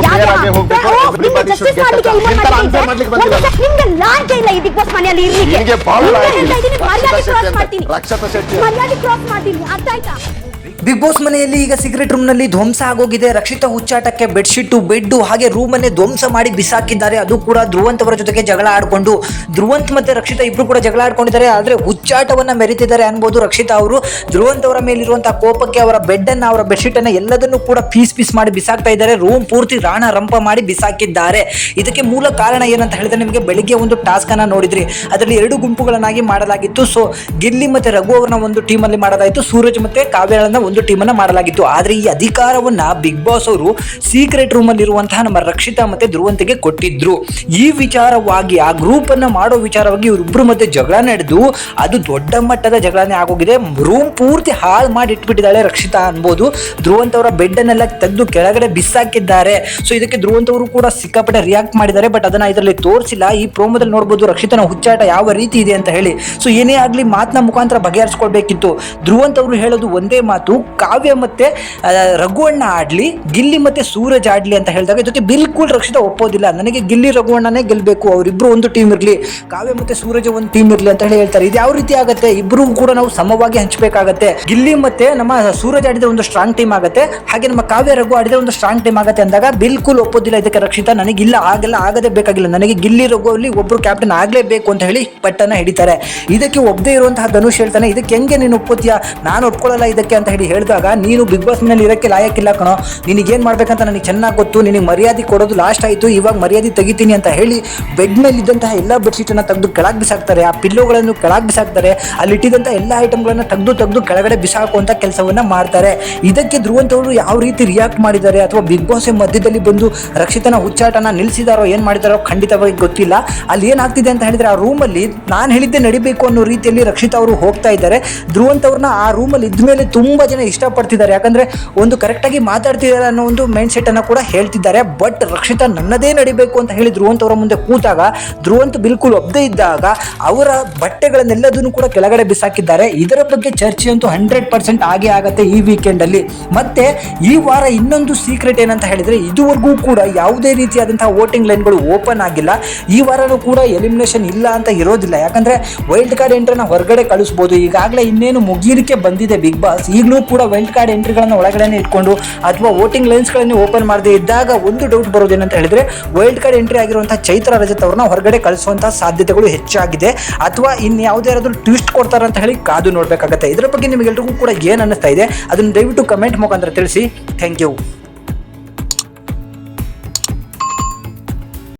Fair ಆಗಿ ಹೋಗಬೇಕು. Everybody should get a chance. ಇಂತ ಆನ್ಸರ್ ಮಾಡ್ಲಿಕ್ಕೆ ಬಂದಿಲ್ಲ. ನಿಮಗೆ ಲಾಂಚ್ ಇಲ್ಲ ಈ ಬಿಗ್ ಬಾಸ್ ಮನೆಯಲ್ಲಿ ಇರ್ಲಿಕ್ಕೆ. ನಿಮಗೆ ಬಾಳ ಮರ್ಯಾದೆ ಕ್ರಾಸ್ ಮಾಡ್ತೀನಿ. ರಕ್ಷತಾ ಶೆಟ್ಟಿ ಮರ್ಯಾದೆ ಕ್ರಾಸ್ ಮಾಡ್ತೀನಿ. ಅರ್ಥ ಆಯ್ತಾ? ಬಿಗ್ ಬಾಸ್ ಮನೆಯಲ್ಲಿ ಈಗ ಸೀಕ್ರೆಟ್ ರೂಮ್ ನಲ್ಲಿ ಧ್ವಂಸ ಆಗೋಗಿದೆ. ರಕ್ಷಿತಾ ಹುಚ್ಚಾಟಕ್ಕೆ ಬೆಡ್ಶೀಟು ಬೆಡ್ಡು ಹಾಗೆ ರೂಮ್ ಅನ್ನೇ ಧ್ವಂಸ ಮಾಡಿ ಬಿಸಾಕಿದ್ದಾರೆ. ಅದು ಕೂಡ ಧ್ರುವಂತ್ ಅವರ ಜೊತೆಗೆ ಜಗಳ ಆಡ್ಕೊಂಡು. ಧ್ರುವಂತ್ ಮತ್ತೆ ರಕ್ಷಿತಾ ಇಬ್ರು ಕೂಡ ಜಗಳ ಆಡ್ಕೊಂಡಿದ್ದಾರೆ. ಆದ್ರೆ ಹುಚ್ಚಾಟವನ್ನ ಮೆರೀತಿದ್ದಾರೆ ಅನ್ಬೋದು ರಕ್ಷಿತಾ ಅವರು. ಧ್ರುವಂತ್ ಅವರ ಮೇಲಿರುವಂತಹ ಕೋಪಕ್ಕೆ ಅವರ ಬೆಡ್ ಅನ್ನ ಅವರ ಬೆಡ್ಶೀಟ್ ಅನ್ನ ಎಲ್ಲದನ್ನು ಕೂಡ ಪೀಸ್ ಮಾಡಿ ಬಿಸಾಕ್ತಾ ಇದ್ದಾರೆ. ರೂಮ್ ಪೂರ್ತಿ ರಾಣ ರಂಪ ಮಾಡಿ ಬಿಸಾಕಿದ್ದಾರೆ. ಇದಕ್ಕೆ ಮೂಲ ಕಾರಣ ಏನಂತ ಹೇಳಿದ್ರೆ, ನಿಮಗೆ ಬೆಳಿಗ್ಗೆ ಒಂದು ಟಾಸ್ಕ್ ಅನ್ನ ನೋಡಿದ್ರಿ. ಅದರಲ್ಲಿ 2 ಗುಂಪುಗಳನ್ನಾಗಿ ಮಾಡಲಾಗಿತ್ತು. ಸೊ ಗಿಲ್ಲಿ ಮತ್ತೆ ರಘು ಅವರನ್ನ ಒಂದು ಟೀಮ್ ಅಲ್ಲಿ ಮಾಡಲಾಯಿತು, ಸೂರಜ್ ಮತ್ತೆ ಕಾವ್ಯಗಳನ್ನ ಒಂದು ಟೀಮ್ ಅನ್ನ ಮಾಡಲಾಗಿತ್ತು. ಆದ್ರೆ ಈ ಅಧಿಕಾರವನ್ನ ಬಿಗ್ ಬಾಸ್ ಅವರು ಸೀಕ್ರೆಟ್ ರೂಮ್ ಅಲ್ಲಿ ಇರುವಂತಹ ನಮ್ಮ ರಕ್ಷಿತಾ ಮತ್ತೆ ಧ್ರುವಂತಿಗೆ ಕೊಟ್ಟಿದ್ರು. ಈ ವಿಚಾರವಾಗಿ ಆ ಗ್ರೂಪ್ ಅನ್ನ ಮಾಡೋ ವಿಚಾರವಾಗಿ ಇವರಿಬ್ರು ಮಧ್ಯೆ ಜಗಳ ನಡೆದು ಅದು ದೊಡ್ಡ ಮಟ್ಟದ ಜಗಳನೇ ಆಗೋಗಿದೆ. ರೂಮ್ ಪೂರ್ತಿ ಹಾಳು ಮಾಡಿ ಇಟ್ಬಿಟ್ಟಿದ್ದಾಳೆ ರಕ್ಷಿತಾ ಅನ್ಬೋದು. ಧ್ರುವಂತ್ ಅವರ ಬೆಡ್ ಅನ್ನೆಲ್ಲ ತೆಗೆದು ಕೆಳಗಡೆ ಬಿಸಾಕಿದ್ದಾರೆ. ಸೊ ಇದಕ್ಕೆ ಧ್ರುವಂತ್ ಅವರು ಕೂಡ ಸಿಕ್ಕಾಪಟ್ಟೆ ರಿಯಾಕ್ಟ್ ಮಾಡಿದ್ದಾರೆ. ಬಟ್ ಅದನ್ನ ಇದರಲ್ಲಿ ತೋರಿಸಿಲ್ಲ. ಈ ಪ್ರೋಮೋದಲ್ಲಿ ನೋಡಬಹುದು ರಕ್ಷಿತನ ಹುಚ್ಚಾಟ ಯಾವ ರೀತಿ ಇದೆ ಅಂತ ಹೇಳಿ. ಸೊ ಏನೇ ಆಗ್ಲಿ ಮಾತನ್ನ ಮುಖಾಂತರ ಬಗೆಹರಿಸ್ಕೊಳ್ಬೇಕಿತ್ತು. ಧ್ರುವಂತ್ ಅವರು ಹೇಳೋದು ಒಂದೇ ಮಾತು, ಕಾವ್ಯ ಮತ್ತೆ ರಘುವಣ್ಣ ಆಡ್ಲಿ, ಗಿಲ್ಲಿ ಮತ್ತೆ ಸೂರಜ್ ಆಡ್ಲಿ ಅಂತ ಹೇಳಿದಾಗ ಇದಕ್ಕೆ ಬಿಲ್ಕುಲ್ ರಕ್ಷಿತಾ ಒಪ್ಪೋದಿಲ್ಲ. ನನಗೆ ಗಿಲ್ಲಿ ರಘುವಣ್ಣನೇ ಗೆಲ್ಬೇಕು, ಅವರಿಬ್ರು ಒಂದು ಟೀಮ್ ಇರ್ಲಿ, ಕಾವ್ಯ ಮತ್ತೆ ಸೂರಜ್ ಒಂದು ಟೀಮ್ ಇರ್ಲಿ ಅಂತ ಹೇಳ್ತಾರೆ. ಇದು ಯಾವ ರೀತಿ ಆಗುತ್ತೆ? ಇಬ್ರು ಕೂಡ ನಾವು ಸಮವಾಗಿ ಹಂಚಬೇಕಾಗತ್ತೆ. ಗಿಲ್ಲಿ ಮತ್ತೆ ನಮ್ಮ ಸೂರಜ್ ಆಡಿದ್ರೆ ಒಂದು ಸ್ಟ್ರಾಂಗ್ ಟೀಮ್ ಆಗುತ್ತೆ, ಹಾಗೆ ನಮ್ಮ ಕಾವ್ಯ ರಘು ಆಡಿದ್ರೆ ಒಂದು ಸ್ಟ್ರಾಂಗ್ ಟೀಮ್ ಆಗುತ್ತೆ ಅಂದಾಗ ಬಿಲ್ಕುಲ್ ಒಪ್ಪೋದಿಲ್ಲ ಇದಕ್ಕೆ ರಕ್ಷಿತಾ. ನನಗಿಲ್ಲ, ಹಾಗೆಲ್ಲ ಆಗದೇ ಬೇಕಾಗಿಲ್ಲ, ನನಗೆ ಗಿಲ್ಲಿ ರಘು ಅಲ್ಲಿ ಒಬ್ರು ಕ್ಯಾಪ್ಟನ್ ಆಗ್ಲೇಬೇಕು ಅಂತ ಹೇಳಿ ಪಟ್ಟನ್ನ ಹಿಡಿತಾರೆ. ಇದಕ್ಕೆ ಒಬ್ಬದೇ ಇರುವಂತಹ ಧನುಷ್ ಹೇಳ್ತಾನೆ, ಇದಕ್ಕೆ ಹೆಂಗೆ ನೀನು ಒಪ್ಪೋತಿಯಾ, ನಾನು ಒಪ್ಕೊಳ್ಳಲ್ಲ ಇದಕ್ಕೆ ಅಂತ ಹೇಳಿದಾಗ, ನೀನು ಬಿಗ್ ಬಾಸ್ ಮನೇಲಿ ಇರಕ್ಕೆ ಲಾಯಕ್ಕಿಲ್ಲ ಕಣೋ, ನಿನಗೆ ಏನ್ ಮಾಡ್ಬೇಕಂತ ನನಗೆ ಚೆನ್ನಾಗಿ ಗೊತ್ತು, ನಿನಗೆ ಮರ್ಯಾದೆ ಕೊಡೋದು ಲಾಸ್ಟ್ ಆಯ್ತು, ಇವಾಗ ಮರ್ಯಾದೆ ತೆಗಿತೀನಿ ಅಂತ ಹೇಳಿ ಬೆಡ್ ಮೇಲೆ ಇದ್ದಂತಹ ಎಲ್ಲ ಬೆಡ್ಶೀಟ್ ಅನ್ನ ತೆಗೆದು ಕೆಳಗೆ ಬಿಸಾಕ್ತಾರೆ. ಆ ಪಿಲ್ಲೋಗಳನ್ನು ಕೆಳಗೆ ಬಿಸಾಕ್ತಾರೆ. ಅಲ್ಲಿ ಇಟ್ಟಿದ್ದಂತಹ ಎಲ್ಲ ಐಟಮ್ಗಳನ್ನ ತೆಗೆದು ಕೆಳಗಡೆ ಬಿಸಾಕುವಂತ ಕೆಲಸವನ್ನ ಮಾಡ್ತಾರೆ. ಇದಕ್ಕೆ ಧ್ರುವಂತ್ ಅವರು ಯಾವ ರೀತಿ ರಿಯಾಕ್ಟ್ ಮಾಡಿದ್ದಾರೆ ಅಥವಾ ಬಿಗ್ ಬಾಸ್ ಮಧ್ಯದಲ್ಲಿ ಬಂದು ರಕ್ಷಿತನ ಹುಚ್ಚಾಟನ ನಿಲ್ಲಿಸಿದಾರೋ ಏನ್ ಮಾಡಿದಾರೋ ಖಂಡಿತವಾಗಿ ಗೊತ್ತಿಲ್ಲ. ಅಲ್ಲಿ ಏನಾಗ್ತಿದೆ ಅಂತ ಹೇಳಿದ್ರೆ, ಆ ರೂಮಲ್ಲಿ ನಾನು ಹೇಳಿದ್ದೆ ನಡಿಬೇಕು ಅನ್ನೋ ರೀತಿಯಲ್ಲಿ ರಕ್ಷಿತಾ ಅವರು ಹೋಗ್ತಾ ಇದ್ದಾರೆ. ಧ್ರುವಂತ್ ಅವ್ರನ್ನ ಆ ರೂಮಲ್ಲಿ ಇದ್ಮೇಲೆ ತುಂಬಾ ಜನ ಇಷ್ಟಪಡ್ತಿದ್ದಾರೆ. ಯಾಕಂದ್ರೆ ಒಂದು ಕರೆಕ್ಟಾಗಿ ಮಾತಾಡ್ತಿದ್ದಾರೆ ಅನ್ನೋ ಒಂದು ಮೈಂಡ್ ಸೆಟ್ ಅನ್ನ ಕೂಡ ಹೇಳ್ತಿದ್ದಾರೆ. ಬಟ್ ರಕ್ಷಿತಾ ನನ್ನದೇ ನಡಿಬೇಕು ಅಂತ ಹೇಳಿ ಧ್ರುವಂತ್ ಅವರ ಮುಂದೆ ಕೂತಾಗ ಧ್ರುವಂತ್ ಬಿಲ್ಕುಲ್ ಒಪ್ಪದೇ ಇದ್ದಾಗ ಅವರ ಬಟ್ಟೆಗಳನ್ನೆಲ್ಲದನ್ನು ಕೂಡ ಕೆಳಗಡೆ ಬಿಸಾಕಿದ್ದಾರೆ. ಇದರ ಬಗ್ಗೆ ಚರ್ಚೆ ಅಂತೂ 100% ಆಗೇ ಆಗತ್ತೆ ಈ ವೀಕೆಂಡ್ ಅಲ್ಲಿ. ಮತ್ತೆ ಈ ವಾರ ಇನ್ನೊಂದು ಸೀಕ್ರೆಟ್ ಏನಂತ ಹೇಳಿದ್ರೆ, ಇದುವರೆಗೂ ಕೂಡ ಯಾವುದೇ ರೀತಿಯಾದಂತಹ ವೋಟಿಂಗ್ ಲೈನ್ಗಳು ಓಪನ್ ಆಗಿಲ್ಲ. ಈ ವಾರನೂ ಕೂಡ ಎಲಿಮಿನೇಷನ್ ಇಲ್ಲ ಅಂತ ಇರೋದಿಲ್ಲ. ಯಾಕಂದ್ರೆ ವೈಲ್ಡ್ ಕಾರ್ಡ್ ಎಂಟ್ರಿನ ಹೊರಗಡೆ ಕಳಿಸಬಹುದು. ಈಗಾಗಲೇ ಇನ್ನೇನು ಮುಗಿಯಲಿಕ್ಕೆ ಬಂದಿದೆ ಬಿಗ್ ಬಾಸ್. ಈಗಲೂ ಕೂಡ ವೈಲ್ಡ್ ಕಾರ್ಡ್ ಎಂಟ್ರಿಗಳನ್ನ ಒಳಗಡೆ ಇಟ್ಕೊಂಡು ಅಥವಾ ವೋಟಿಂಗ್ ಲೈನ್ಸ್ ಗಳನ್ನ ಓಪನ್ ಮಾಡದೇ ಇದ್ದಾಗ ಒಂದು ಡೌಟ್ ಬರೋದೇನಂತ ಹೇಳಿದ್ರೆ, ವೈಲ್ಡ್ ಕಾರ್ಡ್ ಎಂಟ್ರಿ ಆಗಿರುವಂತಹ ಚೈತ್ರ ರಜತ್ ಅವ್ರನ್ನ ಹೊರಗಡೆ ಕಳಿಸುವಂತಹ ಸಾಧ್ಯತೆಗಳು ಹೆಚ್ಚಾಗಿದೆ. ಅಥವಾ ಇನ್ಯಾವುದಾದ್ರೂ ಟ್ವಿಸ್ಟ್ ಕೊಡ್ತಾರೆ ಅಂತ ಹೇಳಿ ಕಾದು ನೋಡ್ಬೇಕಾಗತ್ತೆ. ಇದರ ಬಗ್ಗೆ ನಿಮಗೆಲ್ರಿಗೂ ಕೂಡ ಏನ್ ಅನ್ನಿಸ್ತಾ ಇದೆ ಅದನ್ನು ದಯವಿಟ್ಟು ಕಮೆಂಟ್ ಮುಖಾಂತರ ತಿಳಿಸಿ. Thank you.